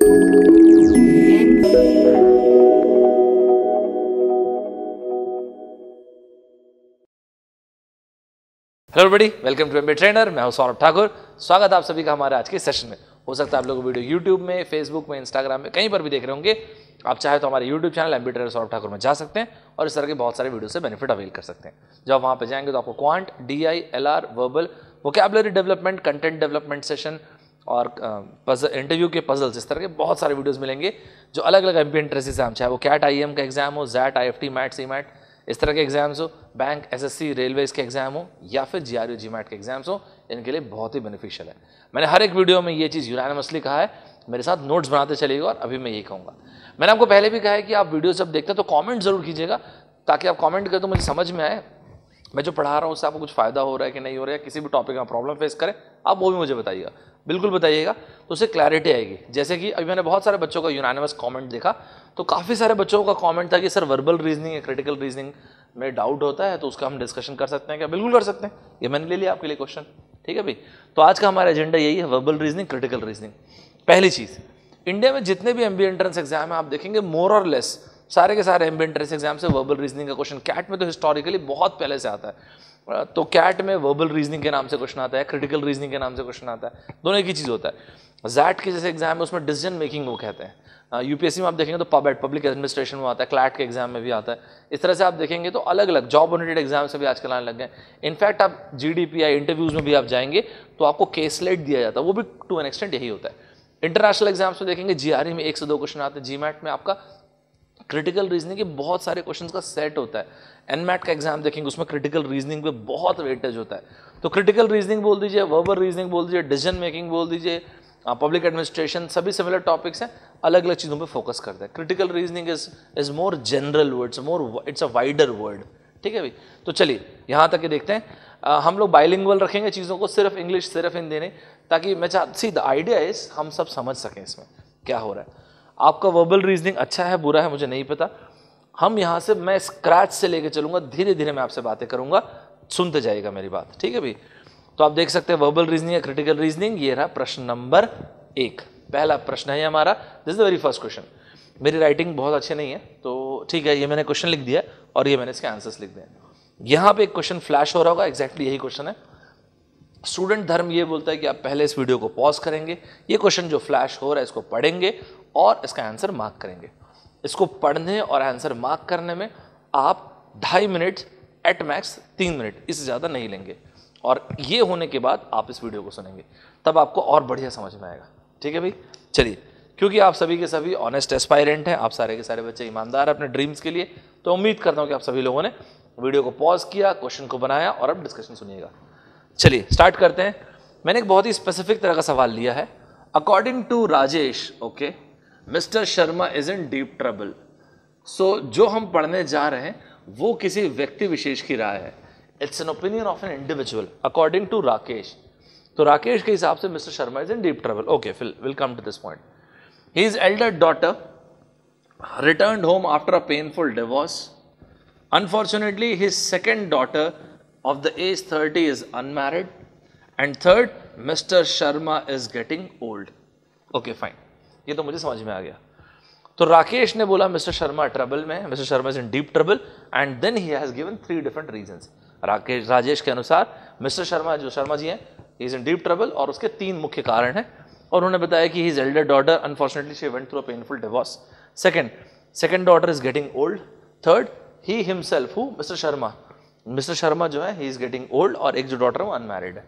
Hello everybody, welcome to MBA trainer. मैं हूं सौरभ ठाकुर। स्वागत है आप सभी का हमारे आज के सेशन में। हो सकता है आप लोग वीडियो यूट्यूब में, फेसबुक में, इंस्टाग्राम में कहीं पर भी देख रहे होंगे। आप चाहे तो हमारे YouTube channel MBA trainer Saurabh Thakur में जा सकते हैं और इस तरह के बहुत सारे वीडियो से बेनिफिट अवेल कर सकते हैं। जब वहाँ पर जाएंगे तो आपको quant, DI, LR, verbal, vocabulary development, content development session और इंटरव्यू के पजल्स, इस तरह के बहुत सारे वीडियोस मिलेंगे जो अलग अलग एमपी इंटरेस्ट एग्जाम, चाहे वो कैट IIM का एग्जाम हो, जैट, IFT, मैट, CMAT, इस तरह के एग्जाम्स हो, बैंक, SSC, रेलवेज के एग्जाम हो या फिर GRU, GMAT के एग्जाम्स हो, इनके लिए बहुत ही बेनिफिशियल है। मैंने हर एक वीडियो में ये चीज़ यूनानिमसली कहा है, मेरे साथ नोट्स बनाते चलिएगा और अभी मैं यही कहूँगा। मैंने आपको पहले भी कहा है कि आप वीडियो जब देखते हैं तो कमेंट जरूर कीजिएगा, ताकि आप कमेंट करें तो मुझे समझ में आए मैं जो पढ़ा रहा हूँ उससे आपको कुछ फ़ायदा हो रहा है कि नहीं हो रहा है। किसी भी टॉपिक में प्रॉब्लम फेस करें आप वो भी मुझे बताइएगा, बिल्कुल बताइएगा, तो उससे क्लैरिटी आएगी। जैसे कि अभी मैंने बहुत सारे बच्चों का यूनानिमस कमेंट देखा, तो काफ़ी सारे बच्चों का कमेंट था कि सर वर्बल रीजनिंग या क्रिटिकल रीजनिंग में डाउट होता है, तो उसका हम डिस्कशन कर सकते हैं क्या? बिल्कुल कर सकते हैं, ये मैंने ले लिया आपके लिए क्वेश्चन। ठीक है भाई, तो आज का हमारा एजेंडा यही है, वर्बल रीजनिंग, क्रिटिकल रीजनिंग। पहली चीज़, इंडिया में जितने भी एमबीए एंट्रेंस एग्जाम है आप देखेंगे मोर और लेस सारे के सारे एमबीए एंट्रेंस एग्जाम से वर्बल रीजनिंग का क्वेश्चन, कैट में तो हिस्टोरिकली बहुत पहले से आता है, तो कैट में वर्बल रीजनिंग के नाम से क्वेश्चन आता है, क्रिटिकल रीजनिंग के नाम से क्वेश्चन आता है, दोनों एक ही चीज़ होता है। जैट के जैसे एग्जाम है उसमें डिसीजन मेकिंग वो कहते हैं। यूपीएससी में आप देखेंगे तो पबेट, पब्लिक एडमिनिस्ट्रेशन में आता है, क्लैट के एग्जाम में भी आता है। इस तरह से आप देखेंगे तो अलग अलग जॉब ओरिएंटेड एग्जाम से भी आजकल आने लग गए। इनफैक्ट आप GDPI इंटरव्यूज में भी आप जाएंगे तो आपको केसलेट दिया जाता है, वो भी टू एन एक्सटेंट यही होता है। इंटरनेशनल एग्जाम्स में देखेंगे GRE में 1 से 2 क्वेश्चन आते हैं, GMAT में आपका क्रिटिकल रीजनिंग के बहुत सारे क्वेश्चंस का सेट होता है। NMAT का एग्जाम देखेंगे उसमें क्रिटिकल रीजनिंग पे बहुत वेटेज होता है। तो क्रिटिकल रीजनिंग बोल दीजिए, वर्बल रीजनिंग बोल दीजिए, डिसीजन मेकिंग बोल दीजिए, पब्लिक एडमिनिस्ट्रेशन, सभी सिमिलर टॉपिक्स हैं, अलग अलग चीज़ों पे फोकस करते हैं। Critical reasoning is more general word, it's a wider word. ठीक है भाई, तो चलिए यहाँ तक के देखते हैं। हम लोग बाइलिंगुअल रखेंगे चीज़ों को, सिर्फ इंग्लिश सिर्फ हिंदी नहीं, ताकि मैं सी द आइडिया इज हम सब समझ सकें इसमें क्या हो रहा है। आपका वर्बल रीजनिंग अच्छा है बुरा है मुझे नहीं पता, हम यहाँ से मैं स्क्रैच से लेके चलूंगा, धीरे धीरे मैं आपसे बातें करूंगा, सुनते जाइएगा मेरी बात। ठीक है भाई, तो आप देख सकते हैं वर्बल रीजनिंग या क्रिटिकल रीजनिंग। ये रहा प्रश्न नंबर 1, पहला प्रश्न है हमारा। This is the very first question. मेरी राइटिंग बहुत अच्छी नहीं है तो ठीक है, ये मैंने क्वेश्चन लिख दिया और ये मैंने इसके आंसर्स लिख दिए। यहाँ पे एक क्वेश्चन फ्लैश हो रहा होगा, एग्जैक्टली यही क्वेश्चन है। स्टूडेंट धर्म ये बोलता है कि आप पहले इस वीडियो को पॉज करेंगे, ये क्वेश्चन जो फ्लैश हो रहा है इसको पढ़ेंगे और इसका आंसर मार्क करेंगे। इसको पढ़ने और आंसर मार्क करने में आप 2.5 मिनट एट मैक्स 3 मिनट, इससे ज़्यादा नहीं लेंगे। और ये होने के बाद आप इस वीडियो को सुनेंगे, तब आपको और बढ़िया समझ में आएगा। ठीक है भाई, चलिए, क्योंकि आप सभी के सभी ऑनेस्ट एस्पायरेंट हैं, आप सारे के सारे बच्चे ईमानदार हैं अपने ड्रीम्स के लिए, तो उम्मीद करता हूँ कि आप सभी लोगों ने वीडियो को पॉज किया, क्वेश्चन को बनाया और अब डिस्कशन सुनिएगा। चलिए स्टार्ट करते हैं। मैंने एक बहुत ही स्पेसिफिक तरह का सवाल लिया है। According to Rajesh, okay, mister Sharma is in deep trouble. So जो हम पढ़ने जा रहे हैं वो किसी व्यक्ति विशेष की राय है। It's an opinion of an individual according to Rakesh. तो राकेश के हिसाब से mister Sharma is in deep trouble. Okay, will come to this point. His elder daughter returned home after a painful divorce. Unfortunately, his second daughter of the age 30 is unmarried. And third, Mr. Sharma is getting old. Okay, fine. ये तो मुझे समझ में आ गया। तो राकेश ने बोला mister Sharma trouble में, mister Sharma is in deep trouble, and then he has given 3 different reasons. Rajesh के अनुसार मिस्टर शर्मा, जो शर्मा जी हैं, he is in deep trouble और उसके 3 मुख्य कारण हैं। और उन्होंने बताया कि his elder daughter unfortunately she went through a painful divorce. Second daughter is getting old. Third, he himself, who mister Sharma जो है, ही इज गेटिंग ओल्ड, और एक जो डॉटर है वो अनमैरिड है।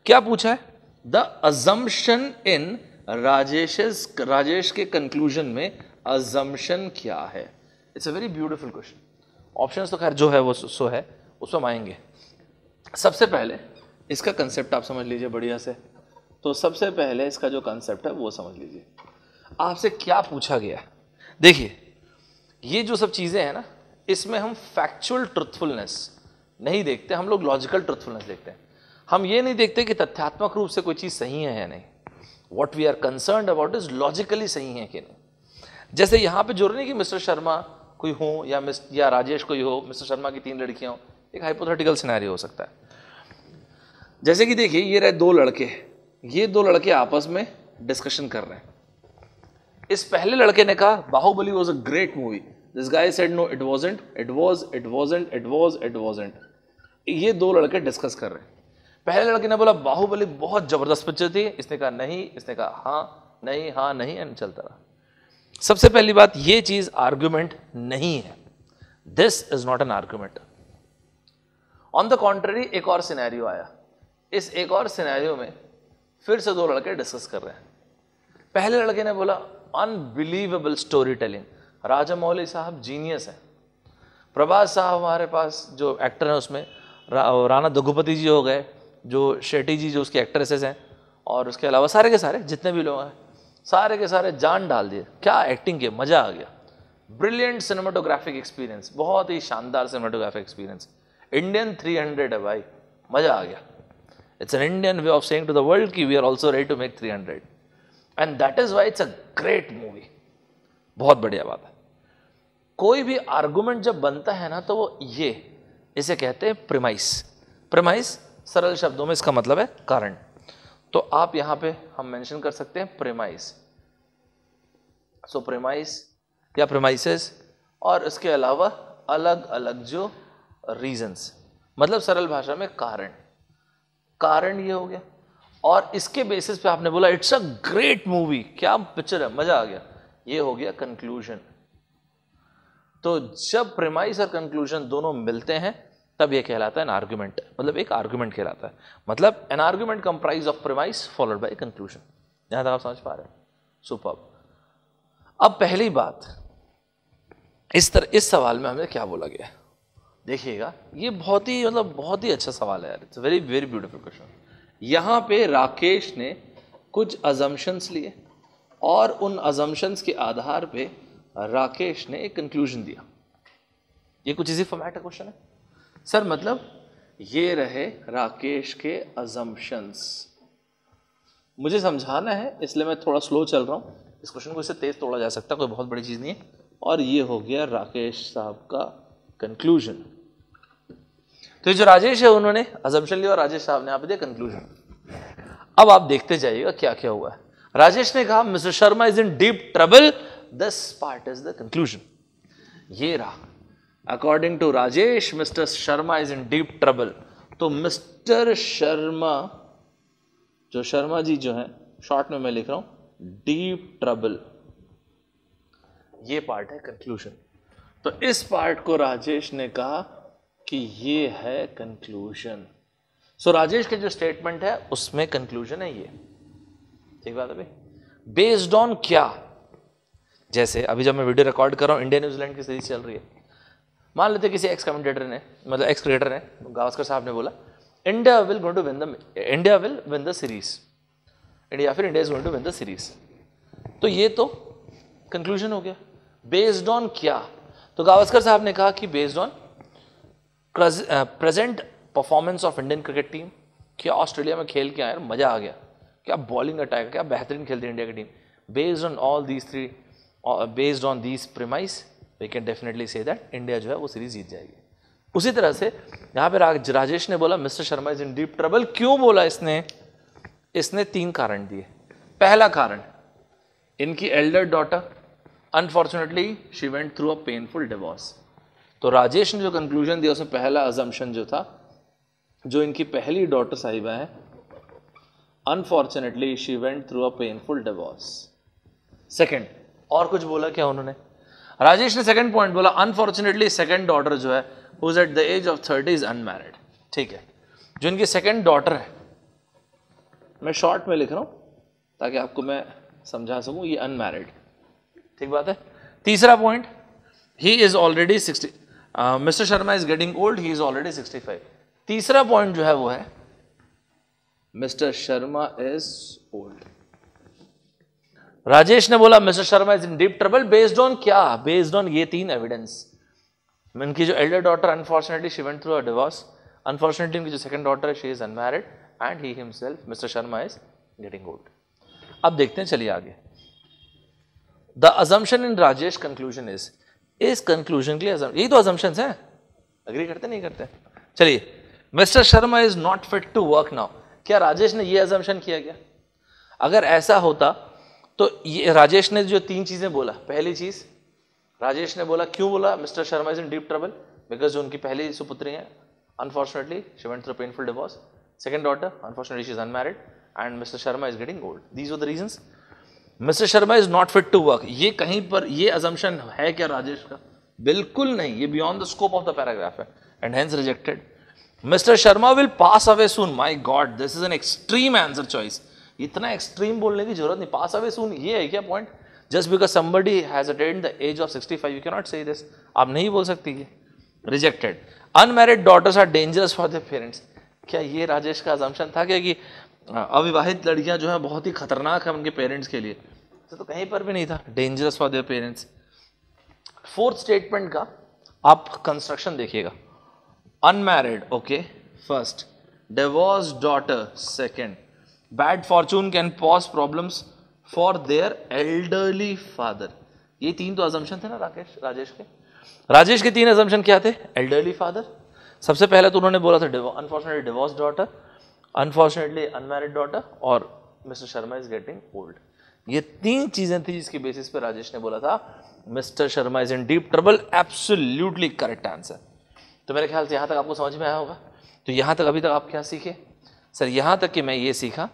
क्या पूछा है? द अजम्पशन इन राजेश के कंक्लूजन में अजम्पशन क्या है? It's a very beautiful question. Options तो खैर जो है वो सो है, उसमें आएंगे। सबसे पहले इसका कंसेप्ट आप समझ लीजिए बढ़िया से। तो सबसे पहले इसका जो कंसेप्ट है वो समझ लीजिए। आपसे क्या पूछा गया? देखिए, ये जो सब चीजें हैं ना, इसमें हम फैक्चुअल ट्रुथफुलनेस नहीं देखते, हम लोग लॉजिकल ट्रुथफुलनेस देखते हैं। हम ये नहीं देखते कि तथ्यात्मक रूप से कोई चीज सही है या नहीं। What we are concerned about is logically सही है कि नहीं। जैसे यहाँ पे जरूरी नहीं कि मिस्टर शर्मा कोई हो या राजेश कोई हो, मिस्टर शर्मा की 3 लड़कियां हो, एक हाइपोथेटिकल सिनेरियो हो सकता है। जैसे कि देखिए, ये रहे 2 लड़के, ये 2 लड़के आपस में डिस्कशन कर रहे हैं। इस पहले लड़के ने कहा Baahubali was a great movie, this guy said no it wasn't, it was, it wasn't, it was, it wasn't. ये दो लड़के डिस्कस कर रहे हैं। पहले लड़के ने बोला बाहुबली बहुत जबरदस्त पिक्चर थी, इसने कहा नहीं, इसने कहा हाँ नहीं, हाँ नहीं, एंड चलता रहा। सबसे पहली बात, ये चीज आर्ग्यूमेंट नहीं है, this is not an argument. On the contrary एक और सिनेरियो आया। इस एक और सिनेरियो में फिर से दो लड़के डिस्कस कर रहे हैं। पहले लड़के ने बोला अनबिलीवेबल स्टोरी टेलिंग, राजामौली साहब जीनियस है, प्रभास साहब हमारे पास जो एक्टर हैं उसमें राणा दुग्गुपति जी हो गए, जो शेट्टी जी जो उसकी एक्ट्रेसेस हैं, और उसके अलावा सारे के सारे जितने भी लोग हैं सारे के सारे जान डाल दिए, क्या एक्टिंग की, मजा आ गया। ब्रिलियंट सिनेमाटोग्राफिक एक्सपीरियंस, बहुत ही शानदार सिनेमाटोग्राफिक एक्सपीरियंस। इंडियन 300 है भाई, मजा आ गया। It's an Indian way of saying to the world कि we are also ready to make 300 and that is why it's a great movie. बहुत बढ़िया बात है। कोई भी आर्गुमेंट जब बनता है ना तो वो ये, इसे कहते हैं प्रीमाइस। प्रीमाइस सरल शब्दों में इसका मतलब है कारण। तो आप यहां पे हम मेंशन कर सकते हैं प्रीमाइस। सो प्रीमाइस या प्रीमाइसेस, और इसके अलावा अलग अलग जो रीजंस, मतलब सरल भाषा में कारण। कारण ये हो गया, और इसके बेसिस पे आपने बोला इट्स अ ग्रेट मूवी, क्या पिक्चर है, मजा आ गया, ये हो गया कंक्लूजन। तो जब प्रीमाइस और कंक्लूजन दोनों मिलते हैं तब ये कहलाता है एन आर्गुमेंट, मतलब एक आर्गुमेंट कहलाता है। मतलब an argument comprise of premise followed by conclusion. यहां तक आप समझ पा रहे हैं? सुपर्ब। अब पहली बात, इस सवाल में हमें क्या बोला गया है, देखिएगा, ये बहुत ही मतलब बहुत ही अच्छा सवाल है यार। It's very very beautiful question. यहां पे राकेश ने कुछ अजम्पशंस लिए और उन अजम्पशंस के आधार पे राकेश ने एक कंक्लूजन दिया। ये कुछ इजी फॉर्मेट का क्वेश्चन है सर, मतलब ये रहे राकेश के अजम्पशंस। मुझे समझाना है इसलिए मैं थोड़ा स्लो चल रहा हूं, इस क्वेश्चन को इससे तेज तोड़ा जा सकता है, कोई बहुत बड़ी चीज नहीं है। और ये हो गया राकेश साहब का कंक्लूजन। तो जो राजेश है उन्होंने अजम्पशन लिया और राजेश साहब ने यहां पे दिया कंक्लूजन। अब आप देखते जाइएगा क्या क्या हुआ है। राजेश ने कहा mister Sharma is in deep trouble, this part is the conclusion. ये रहा, according to Rajesh mister Sharma is in deep trouble. तो मिस्टर शर्मा, जो शर्मा जी जो है, शॉर्ट में मैं लिख रहा हूं डीप ट्रबल, ये पार्ट है कंक्लूजन। तो इस पार्ट को राजेश ने कहा कि ये है कंक्लूजन। सो राजेश के जो स्टेटमेंट है उसमें कंक्लूजन है ये, ठीक बात है भाई। बेस्ड ऑन क्या, जैसे अभी जब मैं वीडियो रिकॉर्ड कर रहा हूं, इंडिया न्यूजीलैंड की सीरीज चल रही है, मान लेते किसी एक्स कमेंटेटर ने, मतलब एक्स क्रिकेटर ने, गावस्कर साहब ने बोला India will win the series, India फिर India is going to win the series. तो ये तो कंक्लूजन हो गया। बेस्ड ऑन क्या, तो गावस्कर साहब ने कहा कि based on present performance of Indian cricket team, क्या ऑस्ट्रेलिया में खेल के आए, मजा आ गया, क्या बॉलिंग अटैक, क्या बेहतरीन खेलती है इंडिया की टीम। Based on all these three, based on these premise, we can definitely say that India जो है वो सीरीज जीत जाएगी। उसी तरह से यहाँ पे राजेश ने बोला mister Sharma is in deep trouble. क्यों बोला इसने 3 कारण दिए। पहला कारण, इनकी Elder daughter unfortunately she went through a painful divorce. तो राजेश ने जो कंक्लूजन दिया उसमें पहला अजम्पशन जो था, जो इनकी पहली डॉटर साहिबा है, unfortunately she went through a painful divorce. Second, और कुछ बोला क्या उन्होंने, राजेश ने सेकंड पॉइंट बोला अनफॉर्चुनेटली सेकंड डॉटर जो है who is at the age of 30 is unmarried. ठीक है, जो इनकी सेकंड डॉटर है, मैं शॉर्ट में लिख रहा हूं ताकि आपको मैं समझा सकूं, ये अनमैरिड, ठीक बात है। तीसरा point, he is already 60, mister Sharma is getting old, he is already 65। तीसरा पॉइंट जो है वो है mister Sharma is old. Rajesh ने बोला mister Sharma is in deep trouble based on क्या, बेस्ड ऑन ये 3 एविडेंस। इनकी जो Elder daughter unfortunately she went through a divorce, unfortunately इनकी जो सेकंड डॉटर है she is unmarried, and he himself mister Sharma is getting old. अब देखते हैं, चलिए आगे। The assumption in Rajesh conclusion इस कंक्लूजन के लिए यही तो अजम्पशंस हैं, अग्री करते नहीं करते। चलिए, mister Sharma is not fit to work now, क्या राजेश ने ये अजम्पशन किया क्या? अगर ऐसा होता तो ये राजेश ने जो 3 चीजें बोला, पहली चीज राजेश ने बोला, क्यों बोला mister Sharma is in deep trouble, because जो उनकी पहली सुपुत्री है unfortunately she went through painful divorce, second daughter unfortunately she is unmarried and mister Sharma is getting old, these were the reasons. Mister Sharma is not fit to work, ये कहीं पर ये assumption है क्या राजेश का? बिल्कुल नहीं, ये beyond the scope of the paragraph है and hence rejected. Mister Sharma will pass away soon, my God this is an extreme answer choice, इतना एक्सट्रीम बोलने की जरूरत नहीं, पास अवे सून ये है क्या point? Just because somebody has attained the age of 65 you can not say this, आप नहीं बोल सकती ये, rejected. Unmarried daughters are dangerous for their parents, क्या ये राजेश का अजम्पशन था क्या कि अविवाहित लड़कियां जो है बहुत ही खतरनाक है उनके पेरेंट्स के लिए? तो कहीं पर भी नहीं था, dangerous for their parents. Fourth statement का आप कंस्ट्रक्शन देखिएगा, unmarried okay first, divorce daughter second, bad Fortune can pause problems for their elderly father, ये 3 तो अजम्पशन थे ना राजेश के 3 अजम्पशन क्या थे? एल्डरली फादर, सबसे पहले तो उन्होंने बोला था unfortunately divorce daughter, unfortunately unmarried daughter और mister Sharma is getting old, ये 3 चीजें थी जिसकी बेसिस पे राजेश ने बोला था mister Sharma is in deep trouble, absolutely correct answer. तो मेरे ख्याल से यहां तक आपको समझ में आया होगा। तो यहां तक अभी तक आप क्या सीखे सर? यहां तक कि मैं ये सीखा,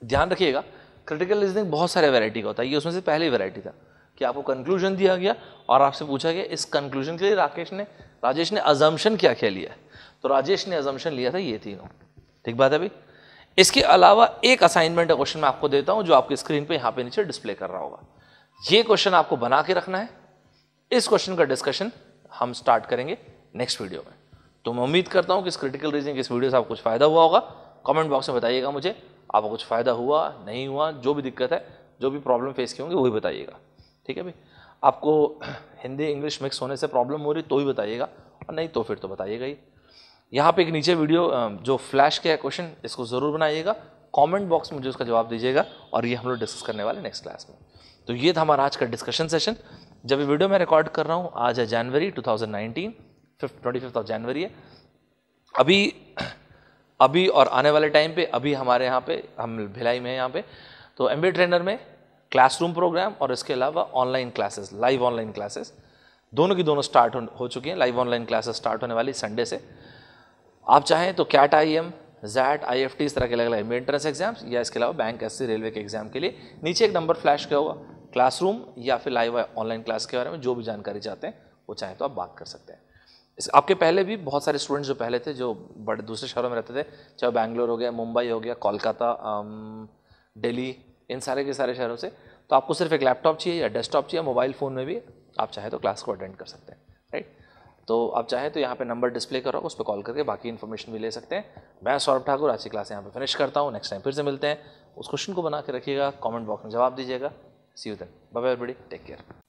ध्यान रखिएगा क्रिटिकल रीजनिंग बहुत सारे वैरायटी का होता है, ये उसमें से पहली वैरायटी था कि आपको कंक्लूजन दिया गया और आपसे पूछा गया इस कंक्लूजन के लिए राजेश ने अजम्पशन क्या क्या लिया है, तो राजेश ने अजम्पशन लिया था ये तीनों, ठीक बात है भाई। इसके अलावा एक असाइनमेंट का क्वेश्चन मैं आपको देता हूं जो आपकी स्क्रीन पे यहां पे नीचे डिस्प्ले कर रहा होगा, ये क्वेश्चन आपको बना के रखना है, इस क्वेश्चन का डिस्कशन हम स्टार्ट करेंगे नेक्स्ट वीडियो में। तो मैं उम्मीद करता हूं कि इस क्रिटिकल रीजनिंग इस वीडियो से आपको कुछ फायदा हुआ होगा, कमेंट बॉक्स में बताइएगा मुझे आपको कुछ फायदा हुआ नहीं हुआ, जो भी दिक्कत है जो भी प्रॉब्लम फेस की होंगी वही बताइएगा, ठीक है भाई। आपको हिंदी इंग्लिश मिक्स होने से प्रॉब्लम हो रही तो ही बताइएगा, और नहीं तो फिर तो बताइएगा ही। यहाँ पे एक नीचे वीडियो जो फ्लैश किया है क्वेश्चन, इसको ज़रूर बनाइएगा, कमेंट बॉक्स में मुझे उसका जवाब दीजिएगा, और ये हम लोग डिस्कस करने वाले नेक्स्ट क्लास में। तो ये था हमारा आज का डिस्कशन सेशन। जब ये वीडियो मैं रिकॉर्ड कर रहा हूँ आज है जनवरी 2019, 25 ऑफ जनवरी है। अभी और आने वाले टाइम पे अभी हमारे यहाँ पे हम भिलाई में हैं यहाँ पे, तो MBA ट्रेनर में क्लासरूम प्रोग्राम और इसके अलावा online classes, live online classes दोनों की दोनों स्टार्ट हो चुकी हैं। लाइव ऑनलाइन क्लासेस स्टार्ट होने वाली संडे से। आप चाहें तो कैट IIM, ZAT, IFT इस तरह के अलग अलग एंट्रेंस एग्जाम्स या इसके अलावा बैंक SC रेलवे के एग्जाम के लिए नीचे एक नंबर फ्लैश किया होगा, क्लासरूम या फिर लाइव ऑनलाइन क्लास के बारे में जो भी जानकारी चाहते हैं वो चाहें तो आप बात कर सकते हैं। आपके पहले भी बहुत सारे स्टूडेंट्स जो पहले थे जो बड़े दूसरे शहरों में रहते थे, चाहे बैंगलोर हो गया, मुंबई हो गया, कोलकाता, दिल्ली, इन सारे के सारे शहरों से, तो आपको सिर्फ एक लैपटॉप चाहिए या डेस्कटॉप चाहिए, मोबाइल फ़ोन में भी आप चाहें तो क्लास को अटेंड कर सकते हैं, राइट। तो आप चाहें तो यहाँ पे नंबर डिस्प्ले करो, उस पर कॉल करके बाकी इन्फॉर्मेशन भी ले सकते हैं। मैं सौरभ ठाकुर आज की क्लास यहाँ पे फिनिश करता हूँ, नेक्स्ट टाइम फिर से मिलते हैं। उस क्वेश्चन को बना के रखिएगा, कमेंट बॉक्स में जवाब दीजिएगा। See you then, bye bye everybody, take care.